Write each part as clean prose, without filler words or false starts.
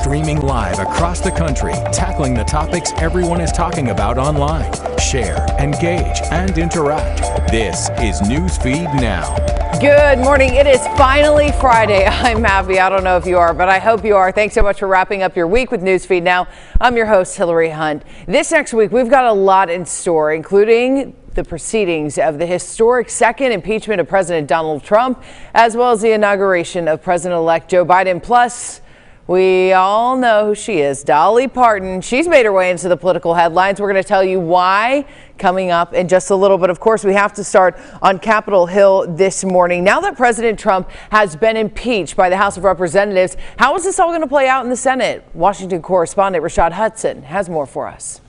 streaming live across the country, tackling the topics everyone is talking about online. Share, engage, and interact. This is Newsfeed Now. Good morning. It is finally Friday. I'm happy. I don't know if you are, but I hope you are. Thanks so much for wrapping up your week with Newsfeed Now. I'm your host, Hillary Hunt. This next week, we've got a lot in store, including the proceedings of the historic second impeachment of President Donald Trump, as well as the inauguration of President-elect Joe Biden. Plus, we all know who she is, Dolly Parton. She's made her way into the political headlines. We're going to tell you why coming up in just a little bit. Of course, we have to start on Capitol Hill this morning. Now that President Trump has been impeached by the House of Representatives, how is this all going to play out in the Senate? Washington correspondent Rashad Hudson has more for us.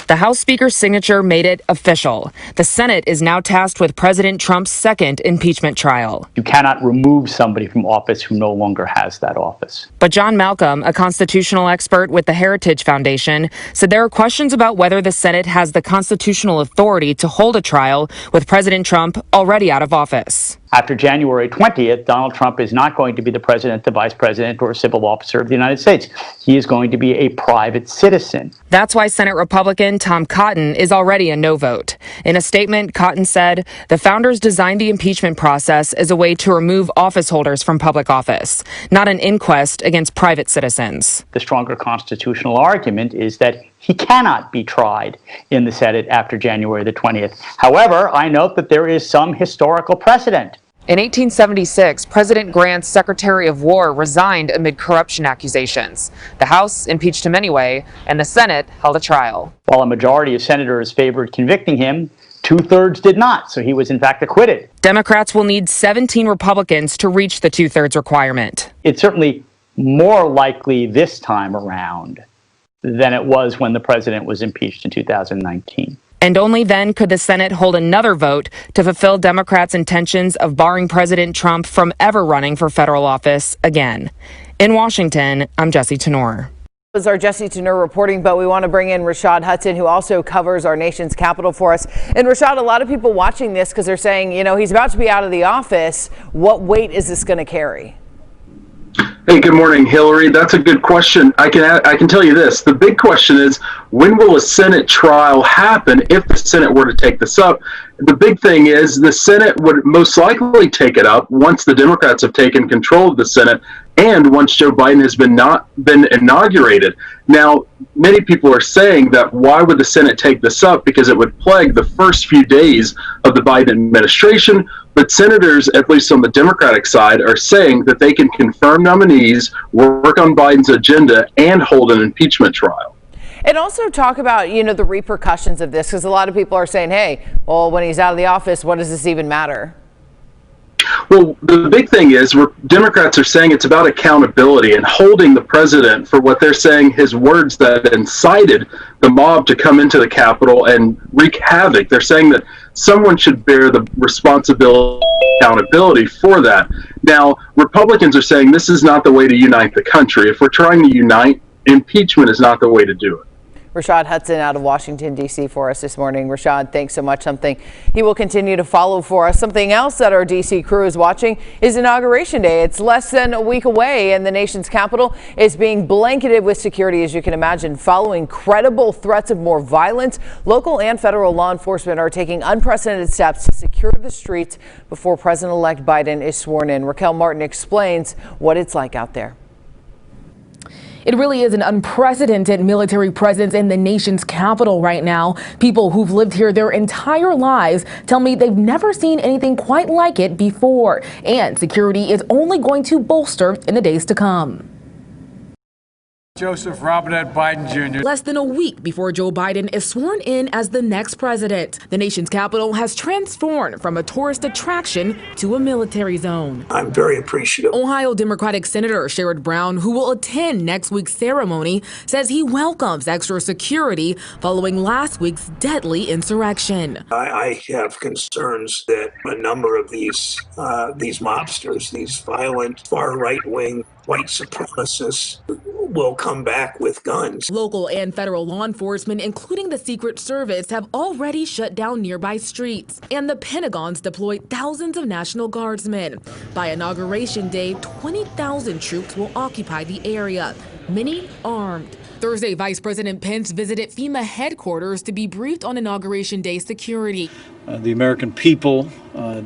The House Speaker's signature made it official. The Senate is now tasked with President Trump's second impeachment trial. You cannot remove somebody from office who no longer has that office. But John Malcolm, a constitutional expert with the Heritage Foundation, said there are questions about whether the Senate has the constitutional authority to hold a trial with President Trump already out of office. After January 20th, Donald Trump is not going to be the president, the vice president, or a civil officer of the United States. He is going to be a private citizen. That's why Senate Republican Tom Cotton is already a no vote. In a statement, Cotton said, "The founders designed the impeachment process as a way to remove office holders from public office, not an inquest against private citizens." The stronger constitutional argument is that he cannot be tried in the Senate after January the 20th. However, I note that there is some historical precedent. In 1876, President Grant's Secretary of War resigned amid corruption accusations. The House impeached him anyway, and the Senate held a trial. While a majority of senators favored convicting him, 2/3 did not, so he was in fact acquitted. Democrats will need 17 Republicans to reach the 2/3 requirement. It's certainly more likely this time around than it was when the president was impeached in 2019. And only then could the Senate hold another vote to fulfill Democrats' intentions of barring President Trump from ever running for federal office again. In Washington, I'm Jesse Tenor. This is our Jesse Tenor reporting, but we want to bring in Rashad Hudson, who also covers our nation's capital for us. And Rashad, a lot of people watching this because they're saying, you know, he's about to be out of the office. What weight is this going to carry? Hey, good morning, Hillary. That's a good question. I can tell you this. The big question is, when will a Senate trial happen if the Senate were to take this up? The big thing is the Senate would most likely take it up once the Democrats have taken control of the Senate and once Joe Biden has been inaugurated. Now, many people are saying that why would the Senate take this up? Because it would plague the first few days of the Biden administration. But senators, at least on the Democratic side, are saying that they can confirm nominees, work on Biden's agenda, and hold an impeachment trial. And also talk about, you know, the repercussions of this, because a lot of people are saying, hey, well, when he's out of the office, what does this even matter? Well, the big thing is Democrats are saying it's about accountability and holding the president for what they're saying his words that incited the mob to come into the Capitol and wreak havoc. They're saying that someone should bear the responsibility, accountability for that. Now, Republicans are saying this is not the way to unite the country. If we're trying to unite, impeachment is not the way to do it. Rashad Hudson out of Washington, D.C. for us this morning. Rashad, thanks so much. Something he will continue to follow for us. Something else that our D.C. crew is watching is Inauguration Day. It's less than a week away, and the nation's capital is being blanketed with security, as you can imagine. Following credible threats of more violence, local and federal law enforcement are taking unprecedented steps to secure the streets before President-elect Biden is sworn in. Raquel Martin explains what it's like out there. It really is an unprecedented military presence in the nation's capital right now. People who've lived here their entire lives tell me they've never seen anything quite like it before. And security is only going to bolster in the days to come. Joseph Robinette Biden Jr. Less than a week before Joe Biden is sworn in as the next president, the nation's capital has transformed from a tourist attraction to a military zone. I'm very appreciative. Ohio Democratic Senator Sherrod Brown, who will attend next week's ceremony, says he welcomes extra security following last week's deadly insurrection. I have concerns that a number of these mobsters, these violent far right-wing white supremacists, will come back with guns. Local and federal law enforcement, including the Secret Service, have already shut down nearby streets. And the Pentagon's deployed thousands of National Guardsmen. By Inauguration Day, 20,000 troops will occupy the area, many armed. Thursday, Vice President Pence visited FEMA headquarters to be briefed on Inauguration Day security. The American people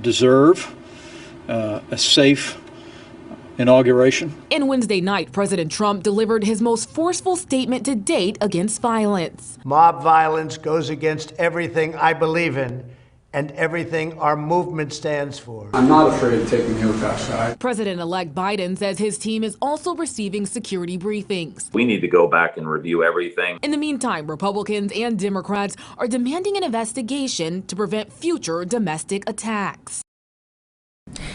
deserve a safe inauguration. And Wednesday night, President Trump delivered his most forceful statement to date against violence. Mob violence goes against everything I believe in and everything our movement stands for. I'm not afraid of taking the oath outside. President-elect Biden says his team is also receiving security briefings. We need to go back and review everything. In the meantime, Republicans and Democrats are demanding an investigation to prevent future domestic attacks.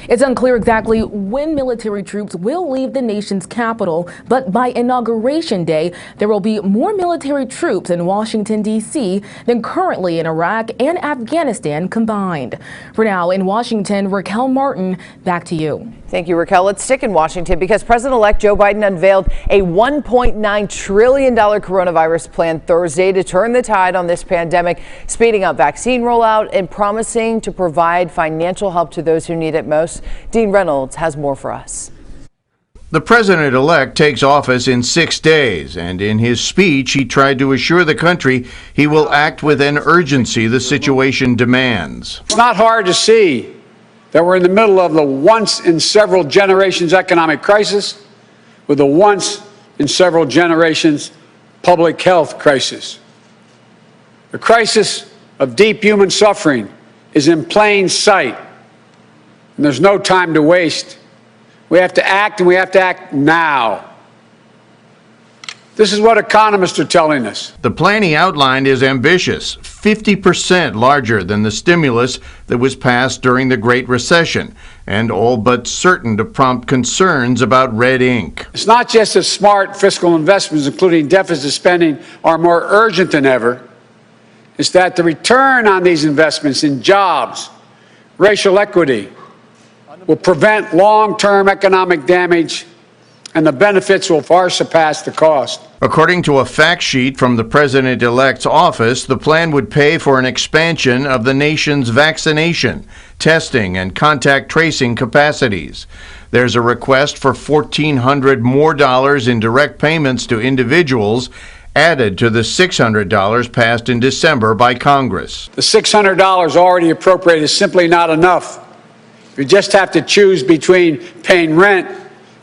It's unclear exactly when military troops will leave the nation's capital, but by Inauguration Day, there will be more military troops in Washington, D.C. than currently in Iraq and Afghanistan combined. For now, in Washington, Raquel Martin, back to you. Thank you, Raquel. Let's stick in Washington because President-elect Joe Biden unveiled a $1.9 trillion coronavirus plan Thursday to turn the tide on this pandemic, speeding up vaccine rollout and promising to provide financial help to those who need it most. Dean Reynolds has more for us. The president-elect takes office in 6 days, and in his speech, he tried to assure the country he will act with an urgency the situation demands. It's not hard to see that we're in the middle of the once-in-several-generations economic crisis with a once-in-several-generations public health crisis. The crisis of deep human suffering is in plain sight, and there's no time to waste. We have to act, and we have to act now. This is what economists are telling us. The plan he outlined is ambitious, 50% larger than the stimulus that was passed during the Great Recession, and all but certain to prompt concerns about red ink. It's not just that smart fiscal investments, including deficit spending, are more urgent than ever. It's that the return on these investments in jobs, racial equity, will prevent long-term economic damage, and the benefits will far surpass the cost. According to a fact sheet from the president-elect's office, the plan would pay for an expansion of the nation's vaccination, testing, and contact tracing capacities. There's a request for $1,400 more in direct payments to individuals, added to the $600 passed in December by Congress. The $600 already appropriated is simply not enough. You just have to choose between paying rent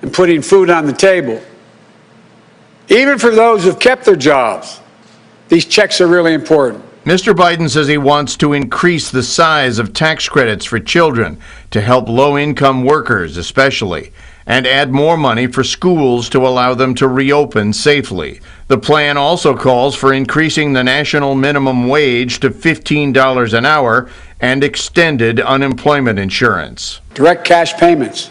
and putting food on the table. Even for those who've kept their jobs, these checks are really important. Mr. Biden says he wants to increase the size of tax credits for children to help low-income workers especially, and add more money for schools to allow them to reopen safely. The plan also calls for increasing the national minimum wage to $15 an hour and extended unemployment insurance. Direct cash payments,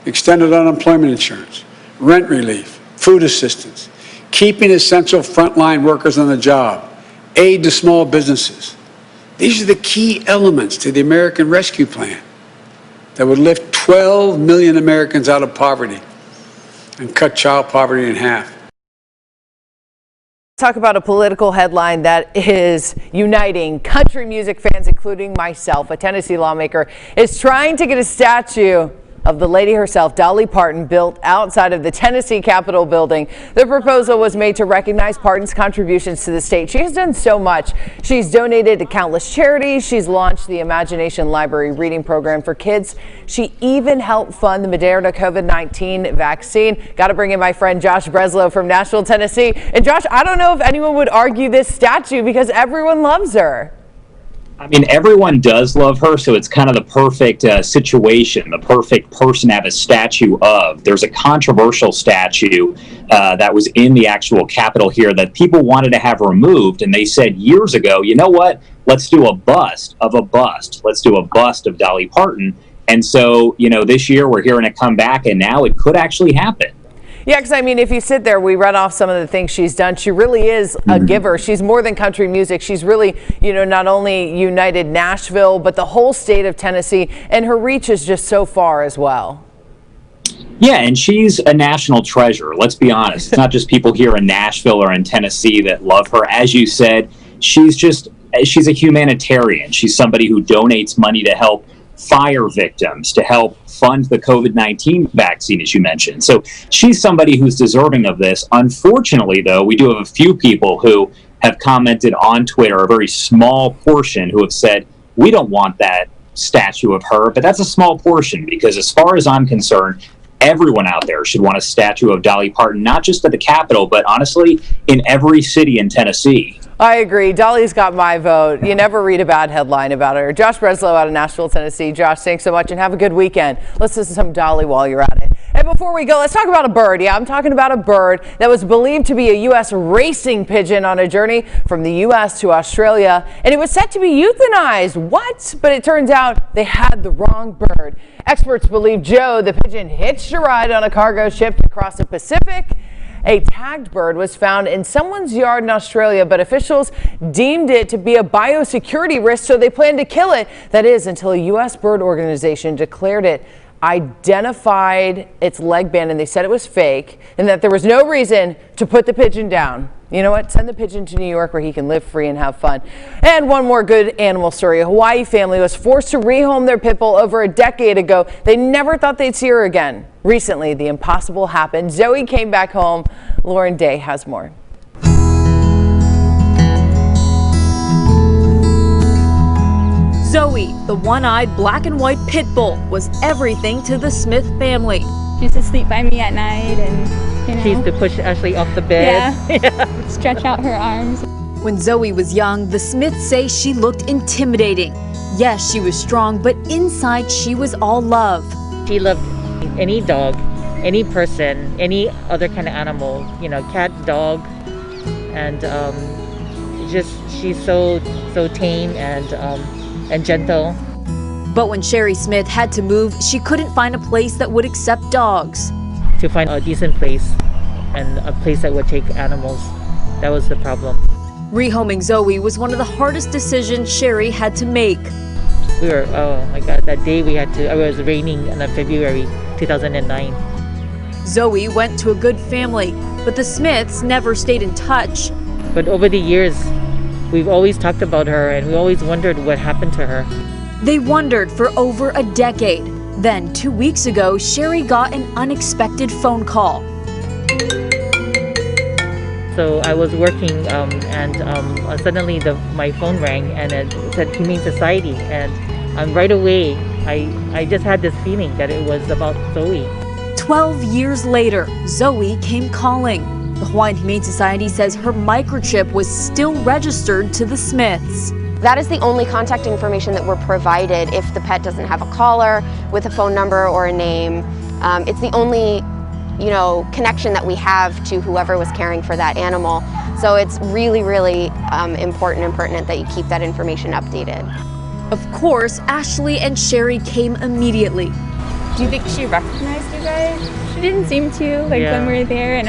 extended unemployment insurance, rent relief, food assistance, keeping essential frontline workers on the job, aid to small businesses. These are the key elements to the American Rescue Plan that would lift 12 million Americans out of poverty and cut child poverty in half. Talk about a political headline that is uniting country music fans, including myself. A Tennessee lawmaker is trying to get a statue of the lady herself, Dolly Parton, built outside of the Tennessee Capitol building. The proposal was made to recognize Parton's contributions to the state. She has done so much. She's donated to countless charities. She's launched the Imagination Library reading program for kids. She even helped fund the Moderna COVID-19 vaccine. Got to bring in my friend Josh Breslow from Nashville, Tennessee. And Josh, I don't know if anyone would argue this statue because everyone loves her. I mean, everyone does love her, so it's kind of the perfect situation, the perfect person to have a statue of. There's a controversial statue that was in the actual Capitol here that people wanted to have removed, and they said years ago, you know what, let's do a bust of a bust. Let's do a bust of Dolly Parton. And so, you know, this year we're hearing it come back, and now it could actually happen. Yeah, because I mean, if you sit there, we read off some of the things she's done. She really is a giver. She's more than country music. She's really, you know, not only united Nashville, but the whole state of Tennessee. And her reach is just so far as well. Yeah, and she's a national treasure. Let's be honest. It's not just people here in Nashville or in Tennessee that love her. As you said, she's a humanitarian. She's somebody who donates money to help fire victims, to help fund the COVID-19 vaccine, as you mentioned. So she's somebody who's deserving of this. Unfortunately, though, we do have a few people who have commented on Twitter, a very small portion, who have said, we don't want that statue of her. But that's a small portion, because as far as I'm concerned, everyone out there should want a statue of Dolly Parton, not just at the Capitol, but honestly, in every city in Tennessee. I agree. Dolly's got my vote. You never read a bad headline about her. Josh Breslow out of Nashville, Tennessee. Josh, thanks so much and have a good weekend. Let's listen to some Dolly while you're at it. And before we go, let's talk about a bird. Yeah, I'm talking about a bird that was believed to be a U.S. racing pigeon on a journey from the U.S. to Australia. And it was set to be euthanized. What? But it turns out they had the wrong bird. Experts believe Joe, the pigeon, hitched a ride on a cargo ship to cross the Pacific. A tagged bird was found in someone's yard in Australia, but officials deemed it to be a biosecurity risk, so they planned to kill it. That is, until a U.S. bird organization declared it, identified its leg band, and they said it was fake and that there was no reason to put the pigeon down. You know what? Send the pigeon to New York where he can live free and have fun. And one more good animal story. A Hawaii family was forced to rehome their pit bull over a decade ago. They never thought they'd see her again. Recently, the impossible happened. Zoe came back home. Lauren Day has more. Zoe, the one-eyed black and white pit bull, was everything to the Smith family. She used to sleep by me at night and, you know. She used to push Ashley off the bed. Yeah. Stretch out her arms. When Zoe was young, the Smiths say she looked intimidating. Yes, she was strong, but inside she was all love. She loved any dog, any person, any other kind of animal, you know, cat, dog, and she's so tame and gentle. But when Sherry Smith had to move, she couldn't find a place that would accept dogs. To find a decent place and a place that would take animals, that was the problem. Rehoming Zoe was one of the hardest decisions Sherry had to make. We were, oh my God, that day it was raining in February 2009. Zoe went to a good family, but the Smiths never stayed in touch. But over the years, we've always talked about her and we always wondered what happened to her. They wondered for over a decade. Then 2 weeks ago, Sherry got an unexpected phone call. So I was working and suddenly my phone rang and it said Humane Society, and right away I just had this feeling that it was about Zoe. 12 years later, Zoe came calling. The Hawaiian Humane Society says her microchip was still registered to the Smiths. That is the only contact information that we're provided if the pet doesn't have a collar with a phone number or a name. It's the only, connection that we have to whoever was caring for that animal. So it's really, really important and pertinent that you keep that information updated. Of course, Ashley and Sherry came immediately. Do you think she recognized you guys? She didn't seem to, when we were there, and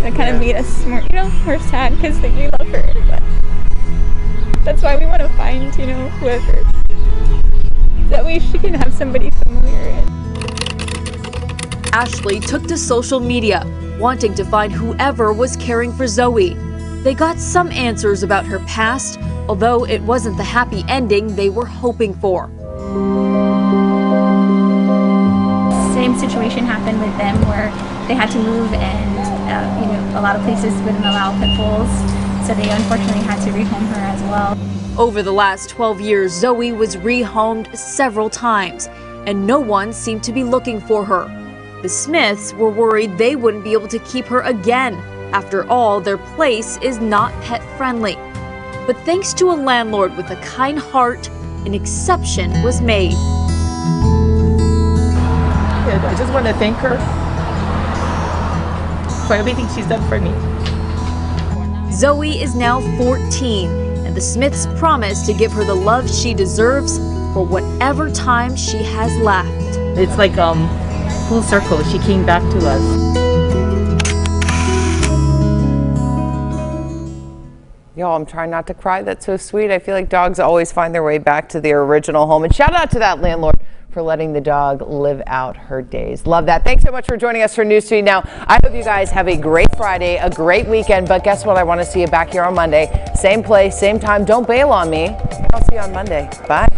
it kind of made us more, more sad because we love her. But that's why we want to find, whoever. That way she can have somebody familiar. Ashley took to social media, wanting to find whoever was caring for Zoe. They got some answers about her past, although it wasn't the happy ending they were hoping for. Same situation happened with them where they had to move and, a lot of places wouldn't allow pit bulls. So they unfortunately had to rehome her as well. Over the last 12 years, Zoe was rehomed several times, and no one seemed to be looking for her. The Smiths were worried they wouldn't be able to keep her again. After all, their place is not pet-friendly. But thanks to a landlord with a kind heart, an exception was made. I just want to thank her for everything she's done for me. Zoe is now 14, and the Smiths promise to give her the love she deserves for whatever time she has left. It's like full circle. She came back to us. Y'all, I'm trying not to cry. That's so sweet. I feel like dogs always find their way back to their original home. And shout out to that landlord for letting the dog live out her days. Love that. Thanks so much for joining us for Newsfeed Now. I hope you guys have a great Friday, a great weekend. But guess what? I want to see you back here on Monday. Same place, same time. Don't bail on me. I'll see you on Monday. Bye.